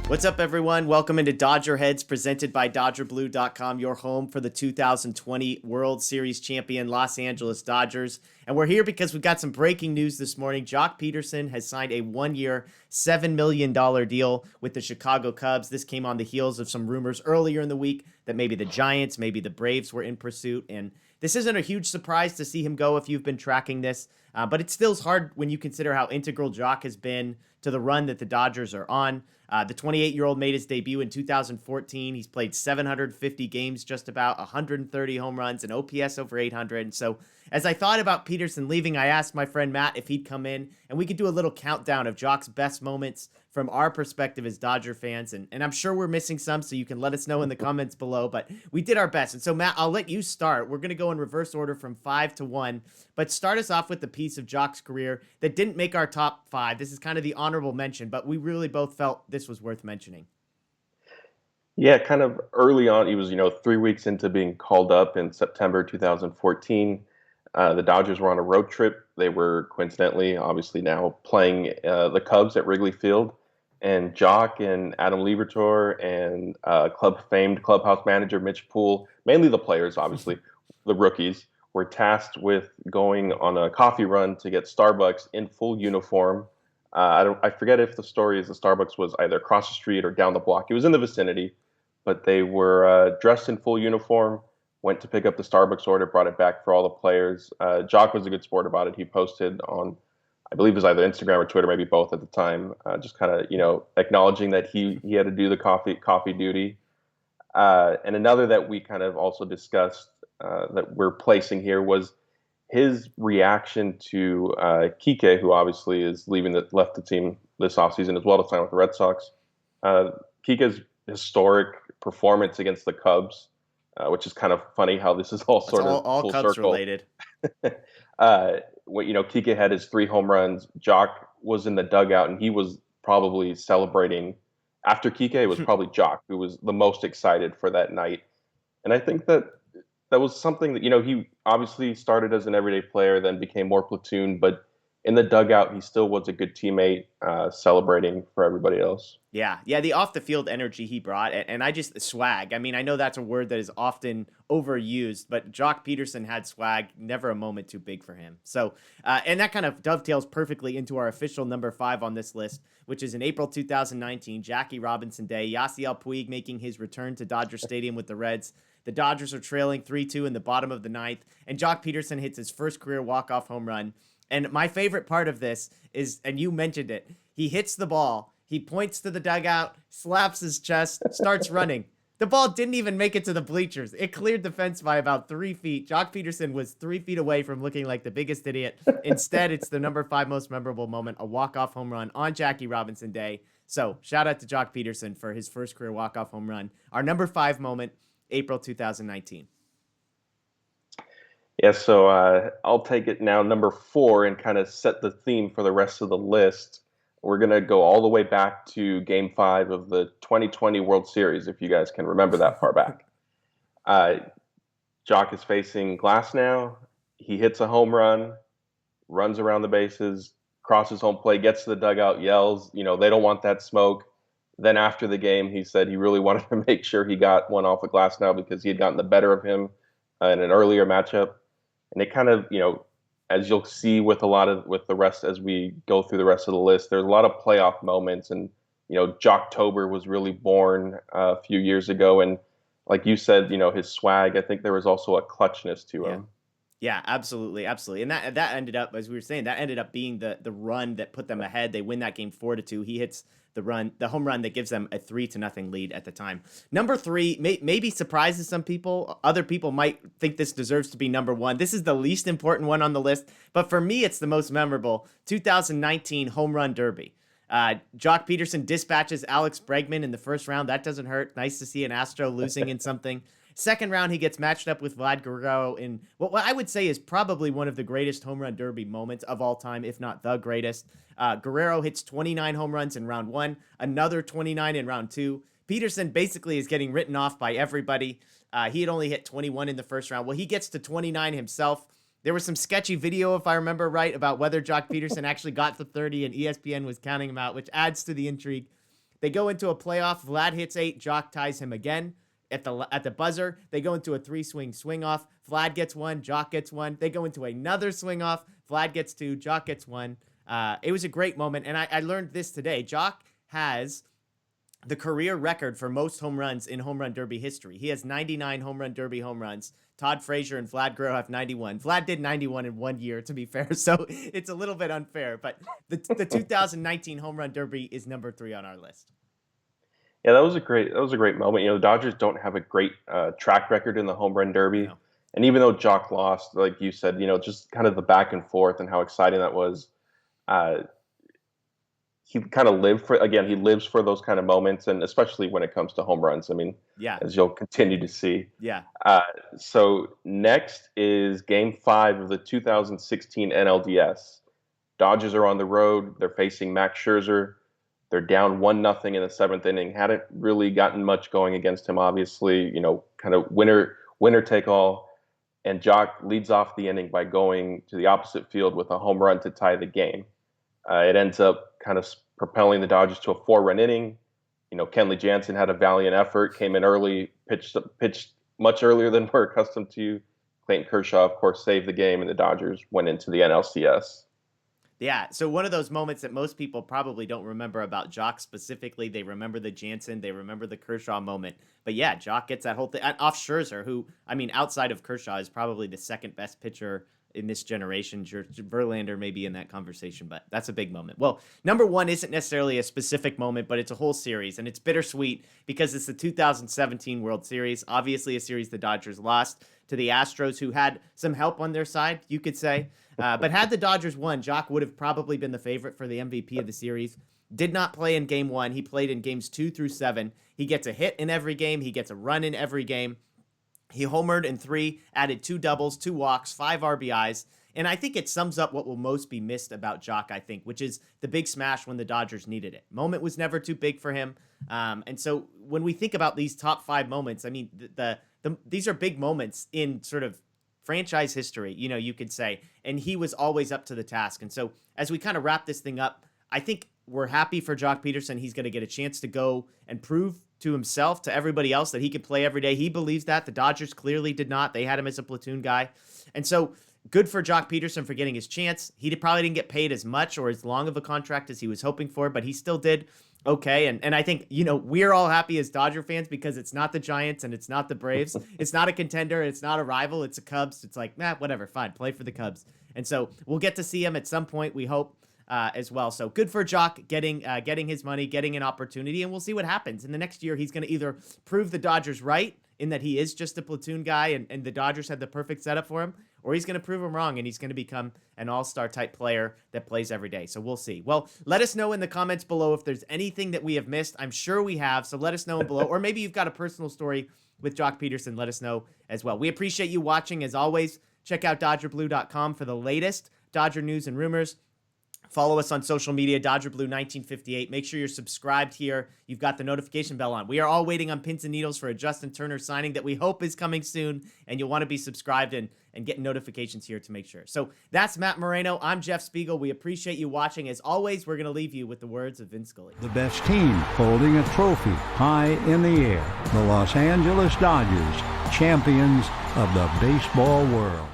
What's up, everyone? Welcome into Dodger Heads, presented by DodgerBlue.com, your home for the 2020 World Series champion Los Angeles Dodgers. And we're here because we've got some breaking news this morning. Joc Pederson has signed a one-year, $7 million deal with the Chicago Cubs. This came on the heels of some rumors earlier in the week that maybe the Giants, maybe the Braves were in pursuit. And this isn't a huge surprise to see him go if you've been tracking this, but it still is hard when you consider how integral Joc has been to the run that the Dodgers are on. The 28-year-old made his debut in 2014. He's played 750 games, just about 130 home runs, and OPS over 800. And so as I thought about Pederson leaving, I asked my friend Matt if he'd come in, and we could do a little countdown of Joc's best moments from our perspective as Dodger fans. And I'm sure we're missing some, so you can let us know in the comments below. But we did our best. And so, Matt, I'll let you start. We're going to go in reverse order from 5 to 1. But start us off with the piece of Joc's career that didn't make our top 5. This is kind of the honorable mention, but we really both felt this was worth mentioning. Yeah, kind of early on, he was, 3 weeks into being called up in September 2014. The Dodgers were on a road trip. They were coincidentally, obviously now playing the Cubs at Wrigley Field. And Joc and Adam Liebertor and famed clubhouse manager Mitch Poole, mainly the players, obviously, the rookies, were tasked with going on a coffee run to get Starbucks in full uniform. I forget if the story is the Starbucks was either across the street or down the block. It was in the vicinity, but they were dressed in full uniform, went to pick up the Starbucks order, brought it back for all the players. Joc was a good sport about it. He posted on, I believe it was either Instagram or Twitter, maybe both at the time, just kind of, acknowledging that he had to do the coffee duty. And another that we kind of also discussed that we're placing here was his reaction to Kike, who obviously is left the team this offseason as well to sign with the Red Sox. Kike's historic performance against the Cubs, which is kind of funny how this is all It's sort of all full Cubs circle. related. Kike had his 3 home runs. Joc was in the dugout, and he was probably celebrating. After Kike, it was probably Joc who was the most excited for that night. And I think that was something that, he obviously started as an everyday player, then became more platoon, but in the dugout, he still was a good teammate, celebrating for everybody else. Yeah, the off the field energy he brought, and swag. I mean, I know that's a word that is often overused, but Joc Pederson had swag, never a moment too big for him. So, and that kind of dovetails perfectly into our official number 5 on this list, which is in April 2019, Jackie Robinson Day. Yasiel Puig making his return to Dodger Stadium with the Reds. The Dodgers are trailing 3-2 in the bottom of the 9th, and Joc Pederson hits his first career walk-off home run. And my favorite part of this is, and you mentioned it, he hits the ball, he points to the dugout, slaps his chest, starts running. The ball didn't even make it to the bleachers. It cleared the fence by about 3 feet. Joc Pederson was 3 feet away from looking like the biggest idiot. Instead, it's the number 5 most memorable moment, a walk-off home run on Jackie Robinson Day. So shout out to Joc Pederson for his first career walk-off home run. Our number 5 moment, April 2019. Yeah, so I'll take it now, number 4, and kind of set the theme for the rest of the list. We're going to go all the way back to Game 5 of the 2020 World Series, if you guys can remember that far back. Joc is facing glass now. He hits a home run, runs around the bases, crosses home plate, gets to the dugout, yells, they don't want that smoke. Then after the game, he said he really wanted to make sure he got one off the glass now because he had gotten the better of him in an earlier matchup. And it kind of, as you'll see with the rest as we go through the rest of the list, there's a lot of playoff moments. And, Joctober was really born a few years ago. And like you said, his swag, I think there was also a clutchness to him. Yeah, absolutely. And that ended up, as we were saying, that ended up being the run that put them ahead. They win that game 4-2. He hits the home run that gives them a 3-0 lead at the time. Number 3 maybe surprises some people. Other people might think this deserves to be number 1. This is the least important one on the list, but for me, it's the most memorable. 2019 Home Run Derby. Joc Pederson dispatches Alex Bregman in the first round. That doesn't hurt. Nice to see an Astro losing in something. Second round, he gets matched up with Vlad Guerrero in what I would say is probably one of the greatest home run derby moments of all time, if not the greatest. Guerrero hits 29 home runs in round 1, another 29 in round 2. Pederson basically is getting written off by everybody. He had only hit 21 in the first round. Well, he gets to 29 himself. There was some sketchy video, if I remember right, about whether Joc Pederson actually got to 30 and ESPN was counting him out, which adds to the intrigue. They go into a playoff. Vlad hits 8. Joc ties him again at the buzzer. They go into a 3-swing swing off. Vlad gets 1. Joc gets 1. They go into another swing off. Vlad gets 2. Joc gets 1. It was a great moment, and I learned this today. Joc has the career record for most home runs in home run derby history. He has 99 home run derby home runs. Todd Frazier and Vlad Guerrero have 91. Vlad did 91 in 1 year, to be fair, so it's a little bit unfair. But the 2019 home run derby is number 3 on our list. Yeah, that was a great moment. The Dodgers don't have a great track record in the home run derby, No. and even though Joc lost, like you said, just kind of the back and forth and how exciting that was. He kind of he lives for those kind of moments, and especially when it comes to home runs. I mean, Yeah. as you'll continue to see. Yeah. So next is Game 5 of the 2016 NLDS. Dodgers are on the road. They're facing Max Scherzer. They're down 1-0 in the 7th inning. Hadn't really gotten much going against him, obviously. Kind of winner take all. And Joc leads off the inning by going to the opposite field with a home run to tie the game. It ends up kind of propelling the Dodgers to a 4-run inning. Kenley Jansen had a valiant effort, came in early, pitched much earlier than we're accustomed to. Clayton Kershaw, of course, saved the game, and the Dodgers went into the NLCS. Yeah, so one of those moments that most people probably don't remember about Joc specifically. They remember the Jansen, they remember the Kershaw moment. But yeah, Joc gets that whole thing off Scherzer, who, outside of Kershaw, is probably the second best pitcher in this generation. Verlander may be in that conversation, but that's a big moment. Well, number 1 isn't necessarily a specific moment, but it's a whole series, and it's bittersweet because it's the 2017 World Series. Obviously, a series the Dodgers lost to the Astros, who had some help on their side, you could say. But had the Dodgers won, Joc would have probably been the favorite for the MVP of the series. Did not play in Game 1. He played in Games 2 through 7. He gets a hit in every game. He gets a run in every game. He homered in 3, added 2 doubles, 2 walks, 5 RBIs. And I think it sums up what will most be missed about Joc, which is the big smash when the Dodgers needed it. Moment was never too big for him. And so when we think about these top 5 moments, these are big moments in sort of franchise history, you could say. And he was always up to the task. And so as we kind of wrap this thing up, I think we're happy for Joc Pederson. He's going to get a chance to go and prove to himself, to everybody else, that he can play every day. He believes that. The Dodgers clearly did not. They had him as a platoon guy. And so good for Joc Pederson for getting his chance. He probably didn't get paid as much or as long of a contract as he was hoping for, but he still did okay. And I think, we're all happy as Dodger fans because it's not the Giants and it's not the Braves. It's not a contender. It's not a rival. It's a Cubs. It's like, whatever, fine, play for the Cubs. And so we'll get to see him at some point, we hope, as well. So good for Joc getting his money, getting an opportunity, and we'll see what happens. In the next year, he's going to either prove the Dodgers right in that he is just a platoon guy and the Dodgers had the perfect setup for him, or he's going to prove him wrong and he's going to become an all-star type player that plays every day. So we'll see. Well, let us know in the comments below if there's anything that we have missed. I'm sure we have, so let us know below. Or maybe you've got a personal story with Joc Pederson. Let us know as well. We appreciate you watching. As always, check out DodgerBlue.com for the latest Dodger news and rumors. Follow us on social media, DodgerBlue1958. Make sure you're subscribed here. You've got the notification bell on. We are all waiting on pins and needles for a Justin Turner signing that we hope is coming soon, and you'll want to be subscribed and getting notifications here to make sure. So that's Matt Moreno. I'm Jeff Spiegel. We appreciate you watching. As always, we're going to leave you with the words of Vince Scully. The best team holding a trophy high in the air. The Los Angeles Dodgers, champions of the baseball world.